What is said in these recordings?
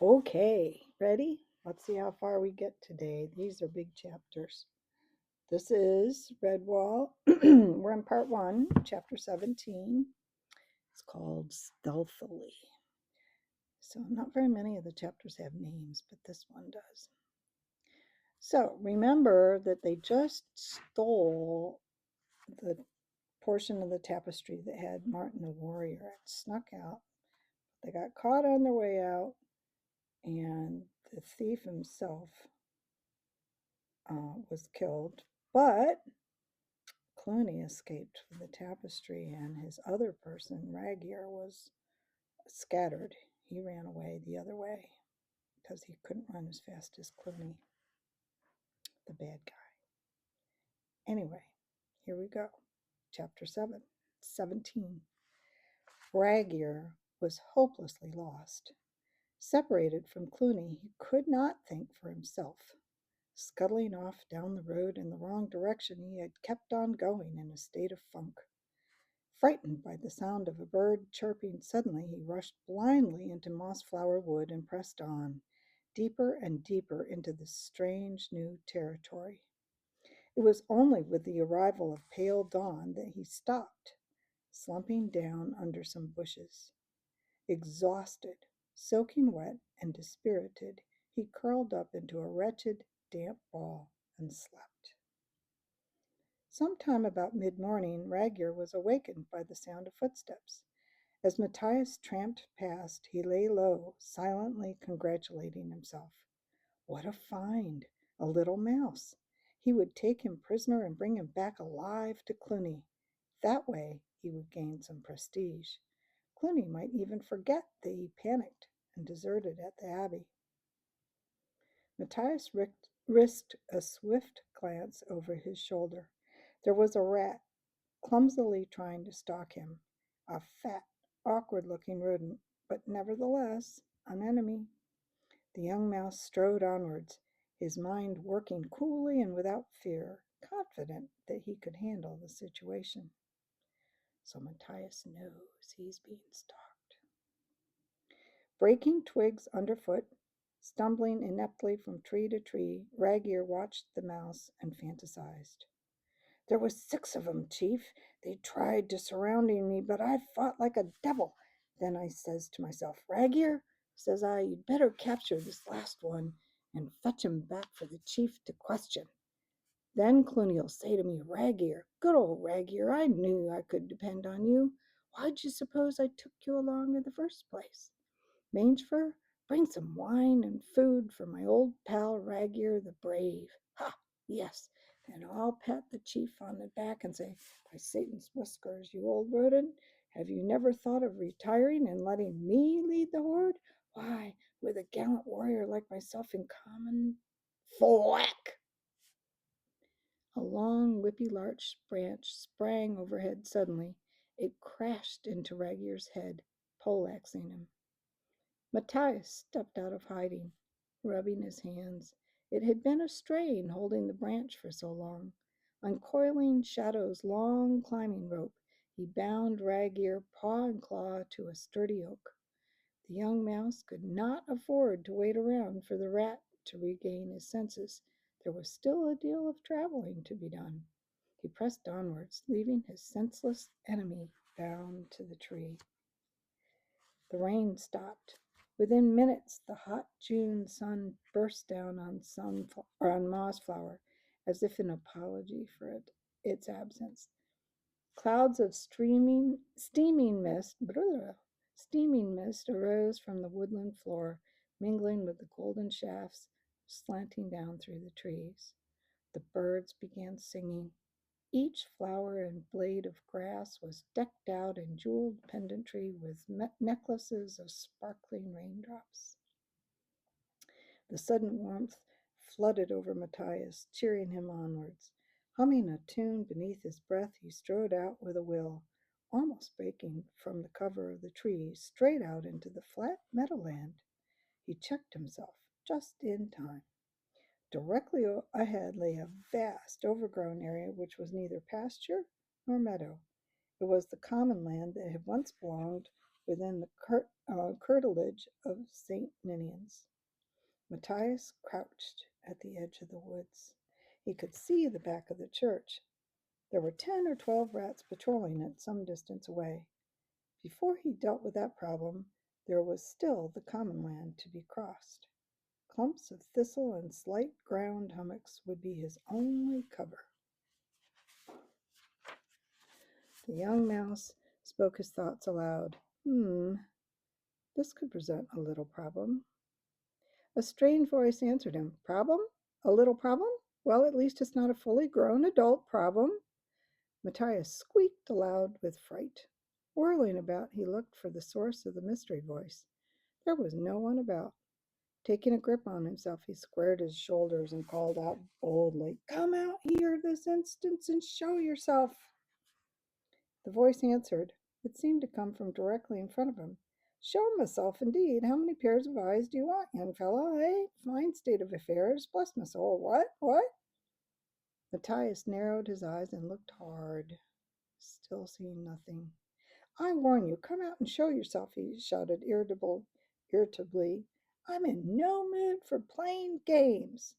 Okay, ready? Let's see how far we get today. These are big chapters. This is Redwall. We're in part 1, chapter 17. It's called Stealthily. So, not very many of the chapters have names, but this one does. So, remember that they just stole the portion of the tapestry that had Martin the warrior. It snuck out. They got caught on their way out, and the thief himself was killed, but Clooney escaped with the tapestry, and his other person, Ragier, was scattered. He ran away the other way because he couldn't run as fast as Clooney, the bad guy. Anyway, here we go. Chapter 17. Ragier was hopelessly lost. Separated from Clooney, he could not think for himself. Scuttling off down the road in the wrong direction, he had kept on going in a state of funk. Frightened by the sound of a bird chirping suddenly, he rushed blindly into Mossflower Wood and pressed on, deeper and deeper into this strange new territory. It was only with the arrival of pale dawn that he stopped, slumping down under some bushes. Exhausted, soaking wet, and dispirited, he curled up into a wretched, damp ball and slept. Sometime about mid-morning, Ragier was awakened by the sound of footsteps. As Matthias tramped past, he lay low, silently congratulating himself. What a find! A little mouse. He would take him prisoner and bring him back alive to Clooney. That way he would gain some prestige. Clooney might even forget that he panicked and deserted at the Abbey. Matthias risked a swift glance over his shoulder. There was a rat clumsily trying to stalk him, a fat, awkward-looking rodent, but nevertheless an enemy. The young mouse strode onwards, his mind working coolly and without fear, confident that he could handle the situation. So Matthias knows he's being stalked. Breaking twigs underfoot, stumbling ineptly from tree to tree, Ragier watched the mouse and fantasized. There was 6 of 'em, Chief. They tried to surrounding me, but I fought like a devil. Then I says to myself, Ragier, says I, you'd better capture this last one and fetch him back for the chief to question. Then Clooney'll say to me, Ragier, good old Ragier, I knew I could depend on you. Why'd you suppose I took you along in the first place? Mangefur, bring some wine and food for my old pal Ragier the Brave. Ha! Yes, and I'll pat the chief on the back and say, by Satan's whiskers, you old rodent, have you never thought of retiring and letting me lead the horde? Why, with a gallant warrior like myself in common... Thwack! A long whippy larch branch sprang overhead suddenly. It crashed into Ragier's head, poleaxing him. Matthias stepped out of hiding, rubbing his hands. It had been a strain holding the branch for so long. Uncoiling Shadow's long climbing rope, he bound Ragier paw and claw to a sturdy oak. The young mouse could not afford to wait around for the rat to regain his senses. There was still a deal of traveling to be done. He pressed onwards, leaving his senseless enemy bound to the tree. The rain stopped. Within minutes, the hot June sun burst down on Mossflower, as if in apology for its absence. Clouds of steaming mist arose from the woodland floor, mingling with the golden shafts slanting down through the trees. The birds began singing. Each flower and blade of grass was decked out in jeweled pendantry with necklaces of sparkling raindrops. The sudden warmth flooded over Matthias, cheering him onwards. Humming a tune beneath his breath, he strode out with a will, almost breaking from the cover of the trees, straight out into the flat meadowland. He checked himself just in time. Directly ahead lay a vast, overgrown area which was neither pasture nor meadow. It was the common land that had once belonged within the curtilage of St. Ninian's. Matthias crouched at the edge of the woods. He could see the back of the church. There were 10 or 12 rats patrolling it some distance away. Before he dealt with that problem, there was still the common land to be crossed. Clumps of thistle and slight ground hummocks would be his only cover. The young mouse spoke his thoughts aloud. This could present a little problem. A strange voice answered him. Problem? A little problem? Well, at least it's not a fully grown adult problem. Matthias squeaked aloud with fright. Whirling about, he looked for the source of the mystery voice. There was no one about. Taking a grip on himself, he squared his shoulders and called out boldly, Come out here this instant and show yourself. The voice answered. It seemed to come from directly in front of him. Show myself, indeed. How many pairs of eyes do you want, young fellow, eh? Fine state of affairs. Bless my soul. What? Matthias narrowed his eyes and looked hard, still seeing nothing. I warn you, come out and show yourself, he shouted irritably. I'm in no mood for playing games.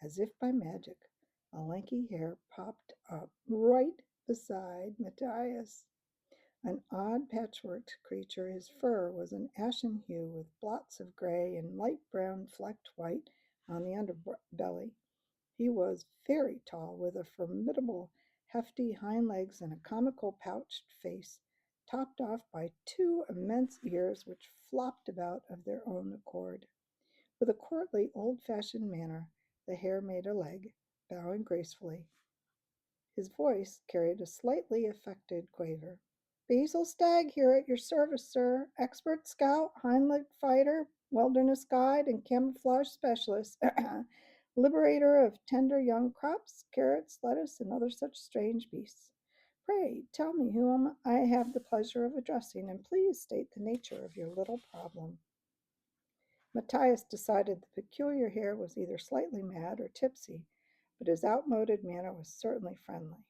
As if by magic, a lanky hair popped up right beside Matthias. An odd patchwork creature, his fur was an ashen hue with blots of gray and light brown flecked white on the underbelly. He was very tall, with a formidable, hefty hind legs and a comical pouched face, topped off by 2 immense ears which flopped about of their own accord. With a courtly, old-fashioned manner, the hare made a leg, bowing gracefully. His voice carried a slightly affected quaver. Basil Stagg here at your service, sir. Expert scout, hind-leg fighter, wilderness guide, and camouflage specialist. Liberator of tender young crops, carrots, lettuce, and other such strange beasts. Pray tell me whom I have the pleasure of addressing, and please state the nature of your little problem. Matthias decided the peculiar hare was either slightly mad or tipsy, but his outmoded manner was certainly friendly.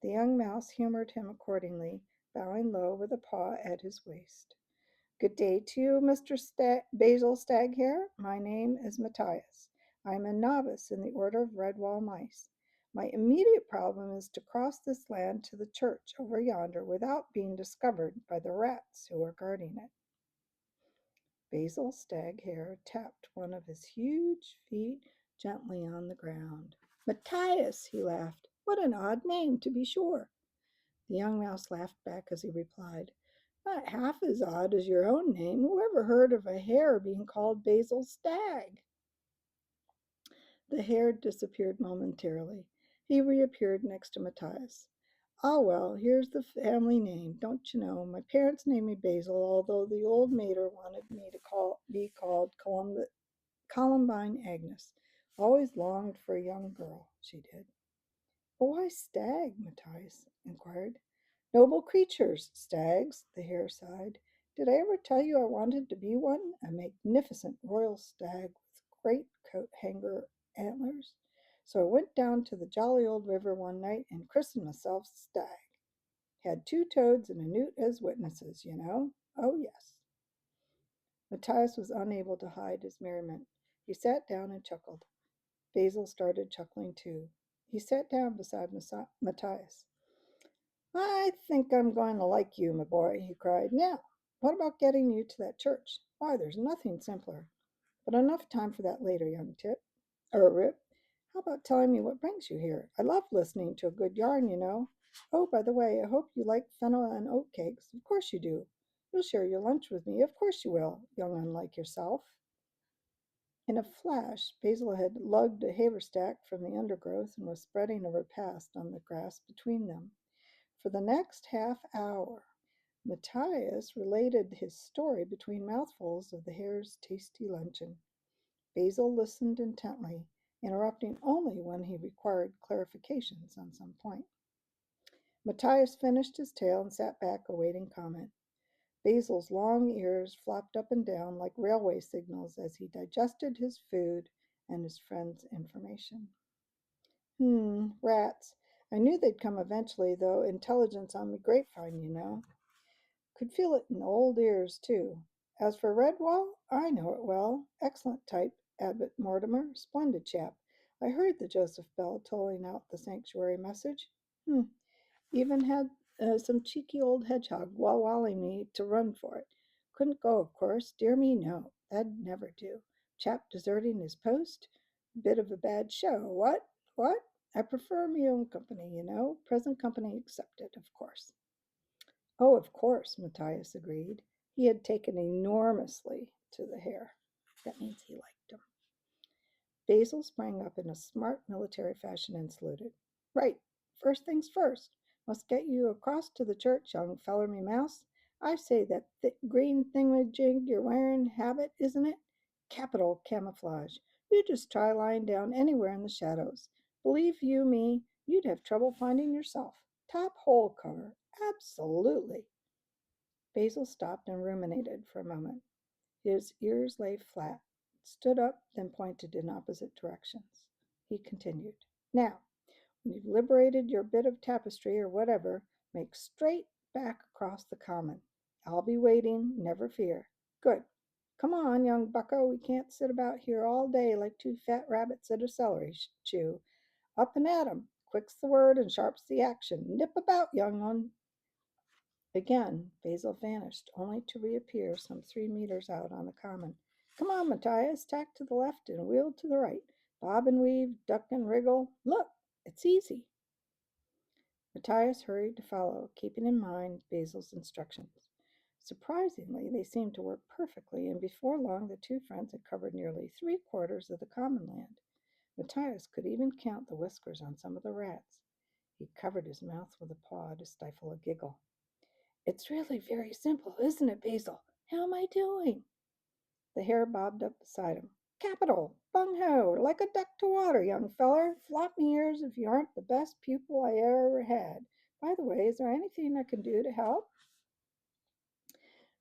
The young mouse humored him accordingly, bowing low with a paw at his waist. Good day to you, Mr. Basil Staghare. My name is Matthias. I am a novice in the order of Redwall mice. My immediate problem is to cross this land to the church over yonder without being discovered by the rats who are guarding it. Basil Staghare tapped one of his huge feet gently on the ground. Matthias, he laughed. What an odd name, to be sure. The young mouse laughed back as he replied, Not half as odd as your own name. Who ever heard of a hare being called Basil Stagg? The hare disappeared momentarily. He reappeared next to Matthias. Ah, well, here's the family name. Don't you know? My parents named me Basil, although the old mater wanted me to be called Columbine Agnes. Always longed for a young girl, she did. But why Stagg? Matthias inquired. Noble creatures, stags, the hare sighed. Did I ever tell you I wanted to be one? A magnificent royal stag with great coat hanger antlers. So I went down to the jolly old river one night and christened myself Stag. Had 2 toads and a newt as witnesses, you know. Oh, yes. Matthias was unable to hide his merriment. He sat down and chuckled. Basil started chuckling too. He sat down beside Matthias. I think I'm going to like you, my boy, he cried. Now, what about getting you to that church? Why, there's nothing simpler. But enough time for that later, young Rip. How about telling me what brings you here? I love listening to a good yarn, you know. Oh, by the way, I hope you like fennel and oatcakes. Of course you do. You'll share your lunch with me. Of course you will, young un like yourself. In a flash, Basil had lugged a haversack from the undergrowth and was spreading a repast on the grass between them. For the next half hour, Matthias related his story between mouthfuls of the hare's tasty luncheon. Basil listened intently, interrupting only when he required clarifications on some point. Matthias finished his tale and sat back awaiting comment. Basil's long ears flopped up and down like railway signals as he digested his food and his friend's information. Rats. I knew they'd come eventually, though. Intelligence on the grapevine, you know. Could feel it in old ears, too. As for Redwall, I know it well. Excellent type, Abbot Mortimer. Splendid chap. I heard the Joseph Bell tolling out the sanctuary message. Hmm. Even had some cheeky old hedgehog wah-walling me to run for it. Couldn't go, of course. Dear me, no. That'd never do. Chap deserting his post? Bit of a bad show. What? What? I prefer me own company, you know. Present company accepted, of course. Oh, of course, Matthias agreed. He had taken enormously to the hare. That means he liked him. Basil sprang up in a smart military fashion and saluted. Right, first things first. Must get you across to the church, young feller me mouse. I say that green thingamajig you're wearing habit, isn't it? Capital camouflage. You just try lying down anywhere in the shadows. Believe you me, you'd have trouble finding yourself. Top hole cover. Absolutely. Basil stopped and ruminated for a moment. His ears lay flat, stood up, then pointed in opposite directions. He continued. Now, when you've liberated your bit of tapestry or whatever, make straight back across the common. I'll be waiting, never fear. Good. Come on, young bucko, we can't sit about here all day like two fat rabbits at a celery chew. Up and at 'em. Quick's the word and sharp's the action. Nip about, young one. Again Basil vanished, only to reappear some 3 meters out on the common. Come on, Matthias, tack to the left and wheel to the right. Bob and weave, duck and wriggle. Look, it's easy. Matthias hurried to follow, keeping in mind Basil's instructions. Surprisingly, they seemed to work perfectly, and before long the two friends had covered nearly 3/4 of the common land. Matthias could even count the whiskers on some of the rats. He covered his mouth with a paw to stifle a giggle. It's really very simple, isn't it, Basil? How am I doing? The hare bobbed up beside him. Capital! Bung ho! Like a duck to water, young feller. Flop me ears if you aren't the best pupil I ever had. By the way, is there anything I can do to help?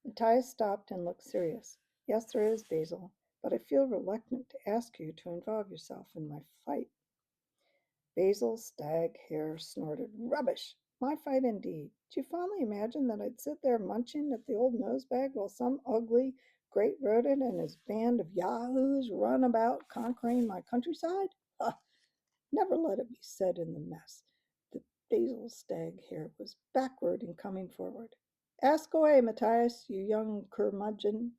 Matthias stopped and looked serious. Yes, there is, Basil, but I feel reluctant to ask you to involve yourself in my fight. Basil's stag hair snorted. Rubbish! My fight indeed. Do you fondly imagine that I'd sit there munching at the old nosebag while some ugly great rodent and his band of yahoos run about conquering my countryside? Ah, never let it be said in the mess. The Basil's stag hair was backward in coming forward. Ask away, Matthias, you young curmudgeon.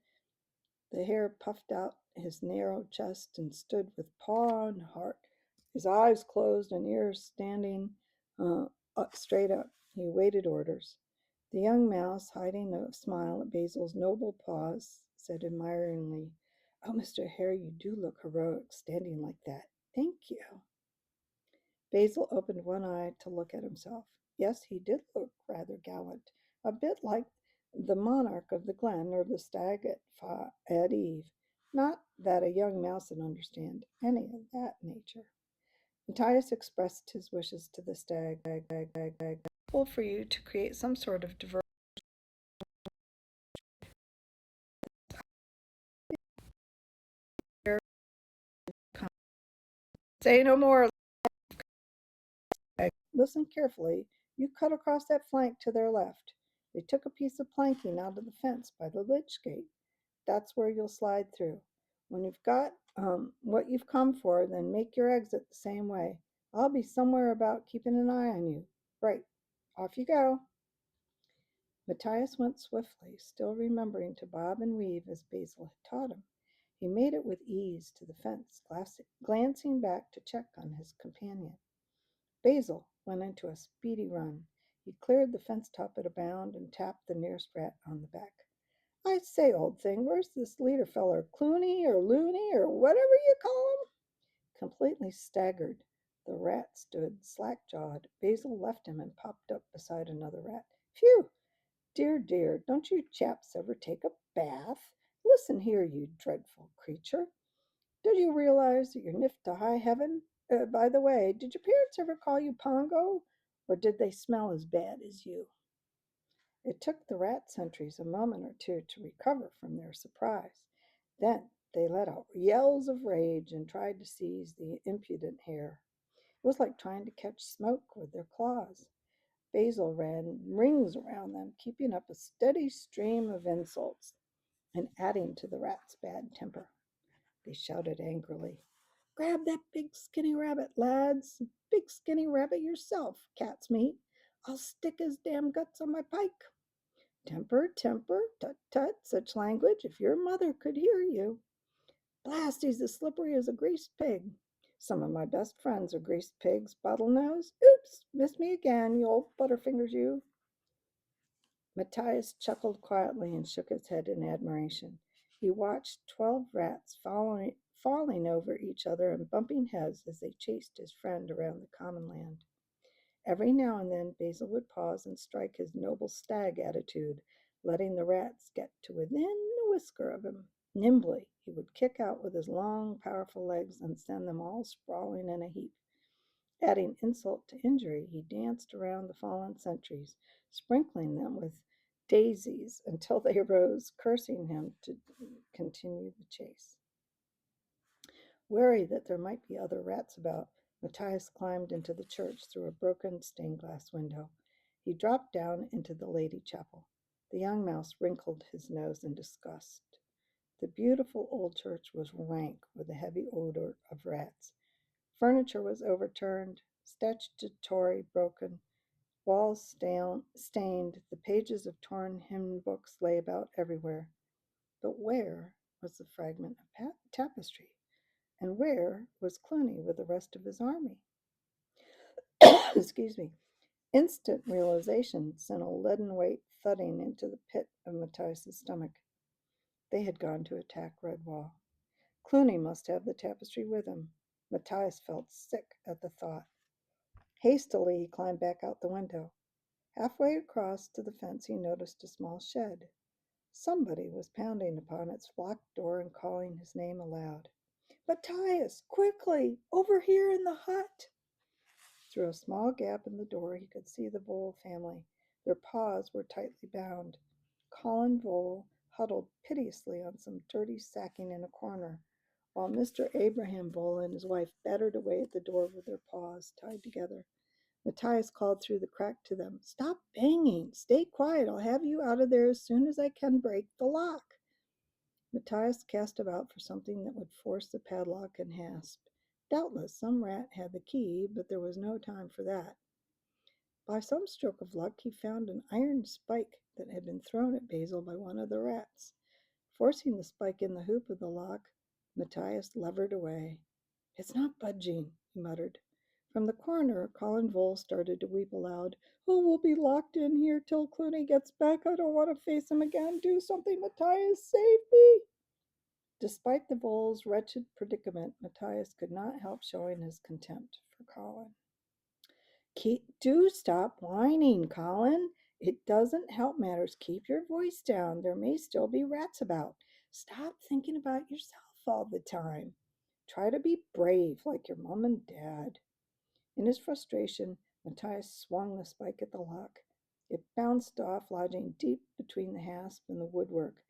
The hare puffed out his narrow chest and stood with paw and heart, his eyes closed and ears standing straight up. He waited orders. The young mouse, hiding a smile at Basil's noble paws, said admiringly, Oh, Mr. Hare, you do look heroic, standing like that. Thank you. Basil opened one eye to look at himself. Yes, he did look rather gallant, a bit like the monarch of the glen or the stag at eve. Not that a young mouse would understand any of that nature. Matthias expressed his wishes to the stag. For you to create some sort of diversion. Say no more. Listen carefully. You cut across that flank to their left. They took a piece of planking out of the fence by the lich gate. That's where you'll slide through. When you've got what you've come for, then make your exit the same way. I'll be somewhere about keeping an eye on you. Right. Off you go. Matthias went swiftly, still remembering to bob and weave as Basil had taught him. He made it with ease to the fence, glancing back to check on his companion. Basil went into a speedy run. He cleared the fence top at a bound and tapped the nearest rat on the back. I say, old thing, where's this leader feller? Clooney or Looney or whatever you call him? Completely staggered, the rat stood slack-jawed. Basil left him and popped up beside another rat. Phew! Dear, dear, don't you chaps ever take a bath? Listen here, you dreadful creature. Did you realize that you're nipped to high heaven? By the way, did your parents ever call you Pongo? Or did they smell as bad as you? It took the rat sentries a moment or two to recover from their surprise. Then they let out yells of rage and tried to seize the impudent hare. It was like trying to catch smoke with their claws. Basil ran rings around them, keeping up a steady stream of insults and adding to the rat's bad temper. They shouted angrily, "Grab that big skinny rabbit, lads! Big skinny rabbit yourself, cat's meat! I'll stick his damn guts on my pike!" "Temper, temper, tut, tut, such language, if your mother could hear you!" "Blast, he's as slippery as a greased pig!" "Some of my best friends are greased pigs, Bottlenose." "Oops, missed me again, you old butterfingers, you!" Matthias chuckled quietly and shook his head in admiration. He watched 12 rats falling over each other and bumping heads as they chased his friend around the common land. Every now and then Basil would pause and strike his noble stag attitude, letting the rats get to within a whisker of him. Nimbly, he would kick out with his long, powerful legs and send them all sprawling in a heap. Adding insult to injury, he danced around the fallen sentries, sprinkling them with daisies until they rose, cursing him to continue the chase. Wary that there might be other rats about, Matthias climbed into the church through a broken stained glass window. He dropped down into the Lady Chapel. The young mouse wrinkled his nose in disgust. The beautiful old church was rank with the heavy odor of rats. Furniture was overturned, statuary broken, walls stained, the pages of torn hymn books lay about everywhere. But where was the fragment of tapestry? And where was Clooney with the rest of his army? Excuse me. Instant realization sent a leaden weight thudding into the pit of Matthias's stomach. They had gone to attack Redwall. Clooney must have the tapestry with him. Matthias felt sick at the thought. Hastily, he climbed back out the window. Halfway across to the fence, he noticed a small shed. Somebody was pounding upon its locked door and calling his name aloud. "Matthias, quickly! Over here in the hut!" Through a small gap in the door, he could see the Vole family. Their paws were tightly bound. Colin Vole huddled piteously on some dirty sacking in a corner, while Mr. Abraham Vole and his wife battered away at the door with their paws tied together. Matthias called through the crack to them, "Stop banging! Stay quiet! I'll have you out of there as soon as I can break the lock." Matthias cast about for something that would force the padlock and hasp. Doubtless some rat had the key, but there was no time for that. By some stroke of luck, he found an iron spike that had been thrown at Basil by one of the rats. Forcing the spike in the hoop of the lock, Matthias levered away. "It's not budging," he muttered. From the corner, Colin Vole started to weep aloud. "Oh, we'll be locked in here till Clooney gets back. I don't want to face him again. Do something, Matthias. Save me." Despite the Vole's wretched predicament, Matthias could not help showing his contempt for Colin. Do stop whining, Colin. It doesn't help matters. Keep your voice down. There may still be rats about. Stop thinking about yourself all the time. Try to be brave like your mom and dad." In his frustration, Matthias swung the spike at the lock. It bounced off, lodging deep between the hasp and the woodwork.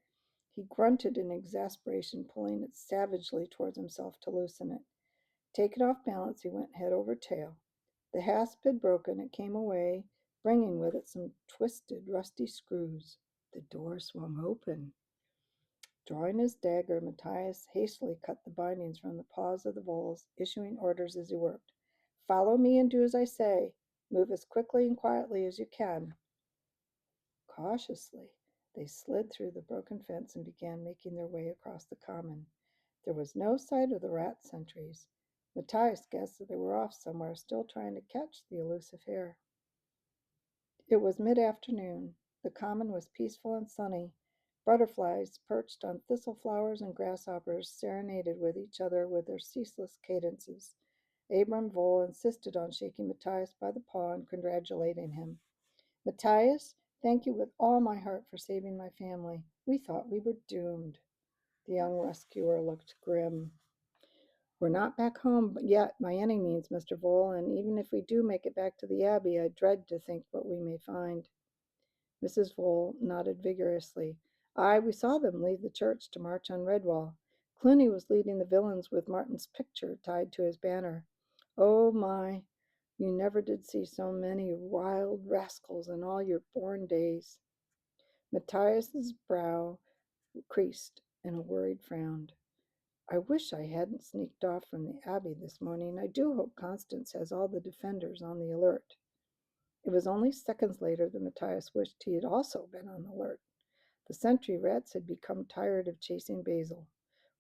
He grunted in exasperation, pulling it savagely towards himself to loosen it. Taken off balance, he went head over tail. The hasp had broken. It came away, bringing with it some twisted, rusty screws. The door swung open. Drawing his dagger, Matthias hastily cut the bindings from the paws of the voles, issuing orders as he worked. "Follow me and do as I say. Move as quickly and quietly as you can." Cautiously, they slid through the broken fence and began making their way across the common. There was no sight of the rat sentries. Matthias guessed that they were off somewhere, still trying to catch the elusive hare. It was mid-afternoon. The common was peaceful and sunny. Butterflies perched on thistle flowers and grasshoppers serenaded with each other with their ceaseless cadences. Abram Vole insisted on shaking Matthias by the paw and congratulating him. "Matthias, thank you with all my heart for saving my family. We thought we were doomed." The young rescuer looked grim. "We're not back home yet by any means, Mr. Vole, and even if we do make it back to the Abbey, I dread to think what we may find." Mrs. Vole nodded vigorously. "Aye, we saw them leave the church to march on Redwall. Clooney was leading the villains with Martin's picture tied to his banner. Oh my, You never did see so many wild rascals in all your born days. Matthias's brow creased in a worried frown. I wish I hadn't sneaked off from the Abbey this morning. I do hope Constance has all the defenders on the alert. It was only seconds later that Matthias wished he had also been on the alert. The sentry rats had become tired of chasing Basil.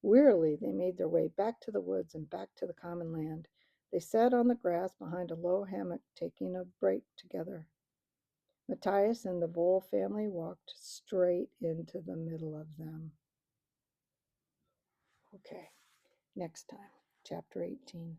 Wearily, they made their way back to the woods and back to the common land. They sat on the grass behind a low hammock, taking a break together. Matthias and the Vole family walked straight into the middle of them. Okay, next time, chapter 18.